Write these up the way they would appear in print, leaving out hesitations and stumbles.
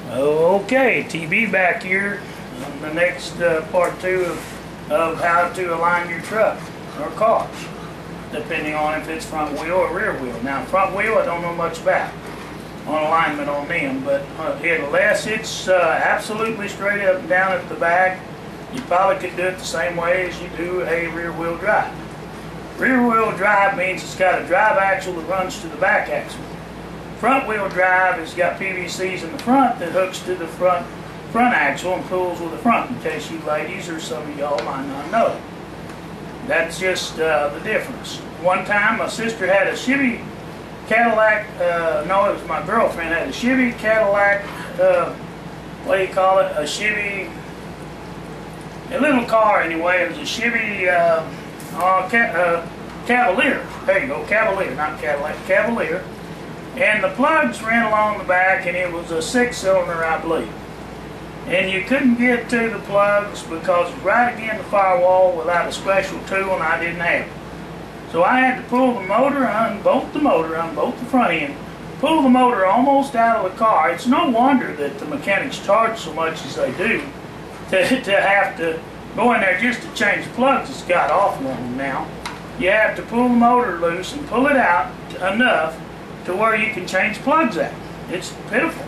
Okay, TB back here on the next part two of how to align your truck or cars, depending on if it's front wheel or rear wheel. Now, front wheel I don't know much about on alignment on them, but unless it's absolutely straight up and down at the back, you probably could do it the same way as you do a rear wheel drive. Rear wheel drive means it's got a drive axle that runs to the back axle. Front wheel drive has got PVCs in the front that hooks to the front axle and pulls with the front, in case you ladies or some of y'all might not know. That's just the difference. One time my sister had a Chevy Cadillac, no, it was my girlfriend, had a Chevy Cadillac, what do you call it, a Chevy, a little car anyway. It was a Chevy Cavalier. There you go, Cavalier, not Cadillac, Cavalier. And the plugs ran along the back, and it was a 6-cylinder, I believe. And you couldn't get to the plugs because it's right against the firewall without a special tool, and I didn't have it. So I had to pull the motor, unbolt the front end, pull the motor almost out of the car. It's no wonder that the mechanics charge so much as they do to have to go in there just to change the plugs. It's got awful on them now. You have to pull the motor loose and pull it out enough to where you can change plugs out. It's pitiful.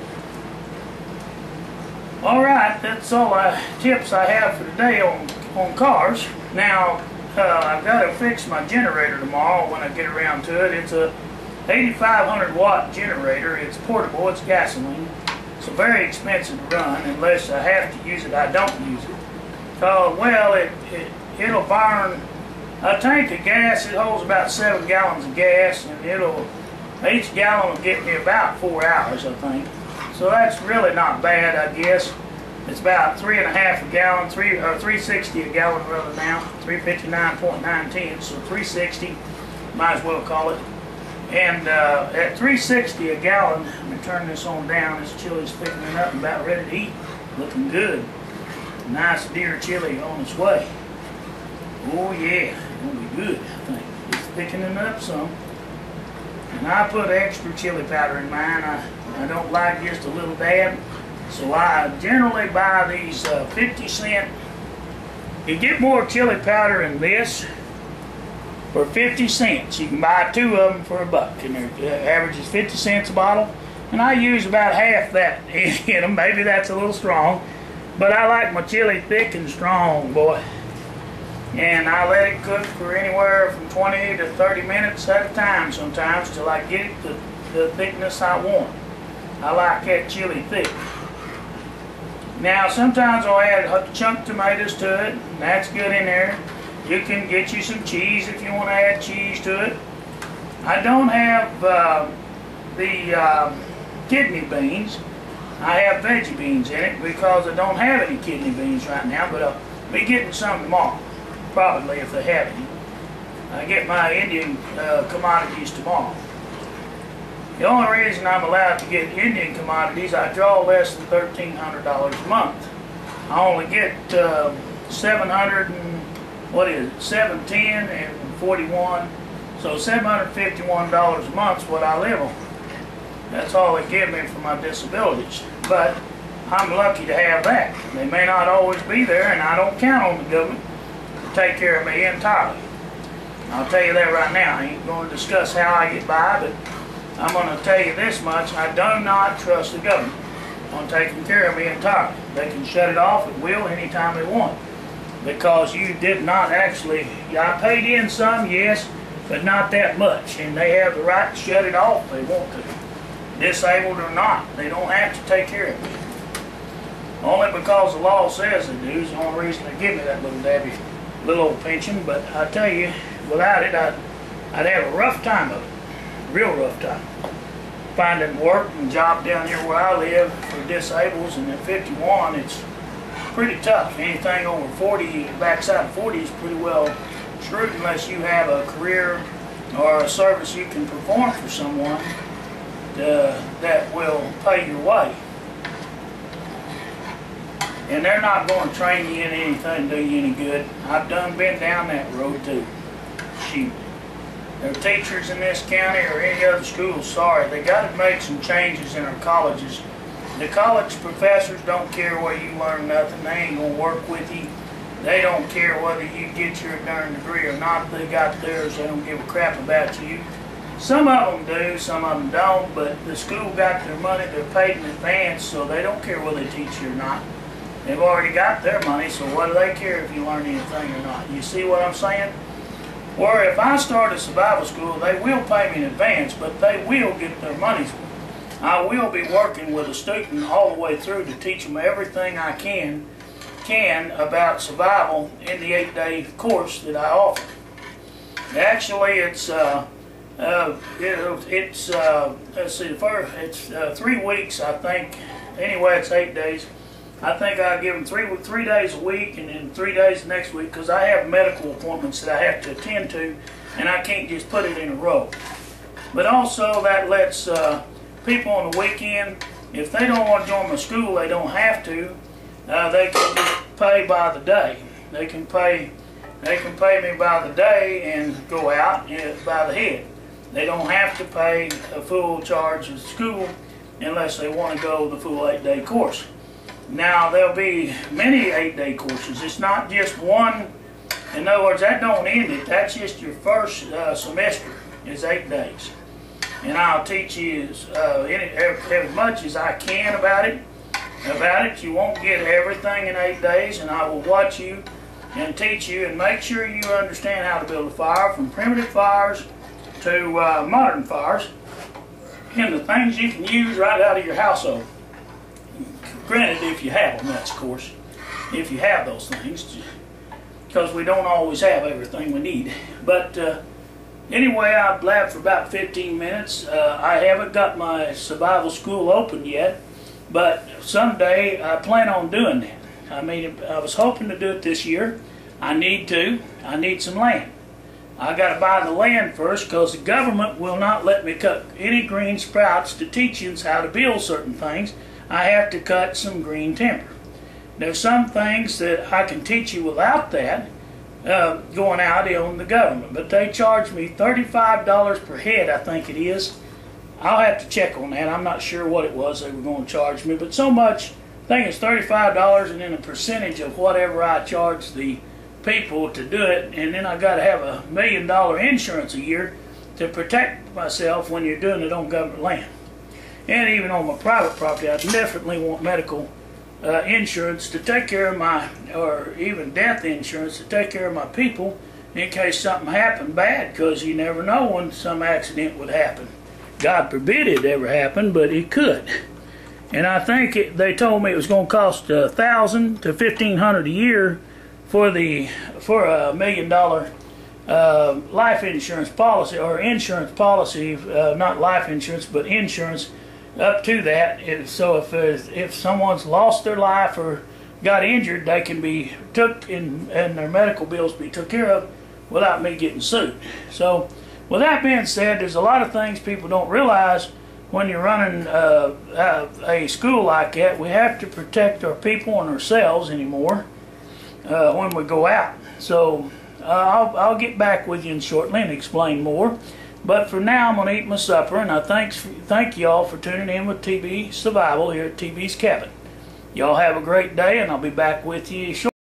Alright, that's all tips I have for today on cars. Now, I've got to fix my generator tomorrow when I get around to it. It's a 8,500 watt generator. It's portable, it's gasoline. It's very expensive to run. Unless I have to use it, I don't use it. Well, it'll burn a tank of gas. It holds about 7 gallons of gas, and each gallon will get me about 4 hours, I think. So that's really not bad, I guess. It's about 3.5 a gallon, or 360 a gallon rather now, 359.910, so 360, might as well call it. And at 360 a gallon, let me turn this on down. This chili's thickening up and about ready to eat. Looking good. Nice deer chili on its way. Oh yeah, it's gonna be good, I think. It's thickening up some. And I put extra chili powder in mine. I don't like just a little dab. So I generally buy these 50-cent. You get more chili powder in this for 50 cents. You can buy 2 of them for $1. And their average is 50 cents a bottle. And I use about half that in them. Maybe that's a little strong. But I like my chili thick and strong, boy. And I let it cook for anywhere from 20 to 30 minutes at a time sometimes till I get it the thickness I want. I like that chili thick. Now sometimes I'll add chunk tomatoes to it, and that's good in there. You can get you some cheese if you want to add cheese to it. I don't have the kidney beans. I have veggie beans in it because I don't have any kidney beans right now, but I'll be getting some tomorrow. Probably, if they have any. I get my Indian commodities tomorrow. The only reason I'm allowed to get Indian commodities, I draw less than $1,300 a month. I only get 700 and what is it? 710 and 41. So $751 a month is what I live on. That's all they give me for my disabilities. But I'm lucky to have that. They may not always be there, and I don't count on the government take care of me entirely. I'll tell you that right now. I ain't going to discuss how I get by, but I'm going to tell you this much. I do not trust the government on taking care of me entirely. They can shut it off at will anytime they want. Because you did not actually, I paid in some, yes, but not that much. And they have the right to shut it off if they want to. Disabled or not, they don't have to take care of me. Only because the law says they do is the only reason they give me that little old pension. But I tell you, without it, I'd have a rough time of it. Real rough time. Finding work and job down here where I live for disabled, and at 51, it's pretty tough. Anything over 40, backside of 40 is pretty well screwed unless you have a career or a service you can perform for someone that will pay your way. And they're not going to train you in anything to do you any good. I've been down that road too. Shoot. There are teachers in this county or any other school, sorry, they got to make some changes in our colleges The college professors don't care whether you learn nothing. They ain't gonna work with you. They don't care whether you get your darn degree or not. They got theirs. They don't give a crap about you. Some of them do, some of them don't, but the school got their money. They're paid in advance, so they don't care whether they teach you or not. They've already got their money, so what do they care if you learn anything or not? You see what I'm saying? Or if I start a survival school, they will pay me in advance, but they will get their money's worth. I will be working with a student all the way through to teach them everything I can about survival in the 8-day course that I offer. Actually, it's let's see, it's 3 weeks, I think. Anyway, it's 8 days. I think I give them three days a week and then 3 days the next week, because I have medical appointments that I have to attend to, and I can't just put it in a row. But also that lets people on the weekend, if they don't want to join my school, they don't have to. They can just pay by the day. They can pay me by the day and go out by the head. They don't have to pay a full charge of school unless they want to go the full 8-day course. Now, there'll be many 8-day courses. It's not just one. In other words, that don't end it. That's just your first semester is 8 days. And I'll teach you as much as I can about it. You won't get everything in 8 days, and I will watch you and teach you and make sure you understand how to build a fire, from primitive fires to modern fires, and the things you can use right out of your household. Granted, if you have them, that's of course, if you have those things, because we don't always have everything we need. But anyway, I've blabbed for about 15 minutes. I haven't got my survival school open yet, but someday I plan on doing that. I mean, I was hoping to do it this year. I need some land. I got to buy the land first, because the government will not let me cut any green sprouts to teach you how to build certain things. I have to cut some green timber. There's some things that I can teach you without that, going out on the government, but they charge me $35 per head, I think it is. I'll have to check on that. I'm not sure what it was they were going to charge me, but so much, I think it's $35, and then a percentage of whatever I charge the people to do it, and then I got to have $1 million insurance a year to protect myself when you're doing it on government land. And even on my private property, I definitely want medical insurance to take care of my, or even death insurance to take care of my people in case something happened bad, because you never know when some accident would happen. God forbid it ever happened, but it could. And I think they told me it was going to cost $1,000 to $1,500 a year for a $1 million life insurance policy, or insurance policy, not life insurance, but insurance up to that. So if someone's lost their life or got injured, they can be took in, and their medical bills be took care of without me getting sued. So with that being said, there's a lot of things people don't realize when you're running a school like that. We have to protect our people and ourselves anymore when we go out. So I'll get back with you shortly and explain more. But for now, I'm going to eat my supper, and I thank y'all for tuning in with TB Survival here at TB's Cabin. Y'all have a great day, and I'll be back with you shortly.